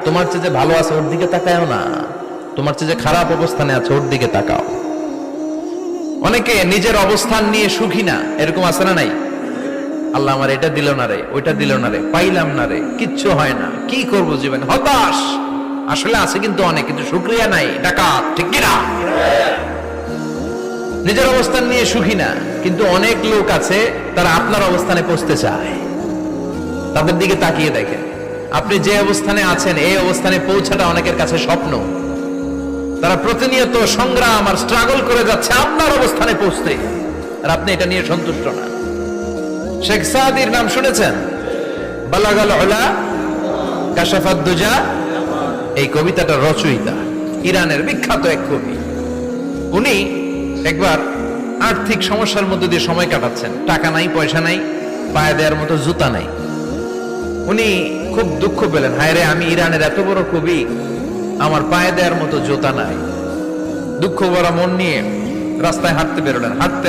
তোমার চেয়ে যে ভালো আছে ওর দিকে তাকায়ও না, তোমার চেয়ে যে খারাপ অবস্থানে আছে ওর দিকে তাকাও। অনেকে নিজের অবস্থান নিয়ে সুখী না, এরকম আছে না নাই? আল্লাহ আমার এটা দিল না রে, ওইটা দিল না রে, পাইলাম না রে, কিচ্ছু হয় না, কি করবো জীবনে, হতাশ। আসলে আছে কিন্তু অনেক, কিন্তু শুকরিয়া নাই, ডাকাত, ঠিক কিনা? নিজের অবস্থান নিয়ে সুখী না, কিন্তু অনেক লোক আছে তারা আপনার অবস্থানে পৌঁছতে চায়। তাদের দিকে তাকিয়ে দেখেন, আপনি যে অবস্থানে আছেন এই অবস্থানে পৌঁছাটা অনেকের কাছে স্বপ্ন। তারা প্রতিনিয়ত সংগ্রাম আর স্ট্রাগল করে যাচ্ছে আপনার অবস্থানে পৌঁছতে, আর আপনি এটা নিয়ে সন্তুষ্ট না। শেখ সাদির নাম শুনেছেন? বালাগাল উলা কাশাফাদ দুজা, এই কবিতাটা রচয়িতা ইরানের বিখ্যাত এক কবি। উনি একবার আর্থিক সমস্যার মধ্যে দিয়ে সময় কাটাচ্ছেন, টাকা নাই, পয়সা নাই, পায়ে দেওয়ার মতো জুতা নাই। উনি খুব দুঃখ পেলেন, হায় রে, আমি ইরানের এত বড় কবি, আমার পায়ে দেওয়ার মতো জুতা নাই। দুঃখ ভরা মন নিয়ে রাস্তায় হাঁটতে বেরোলেন। হাঁটতে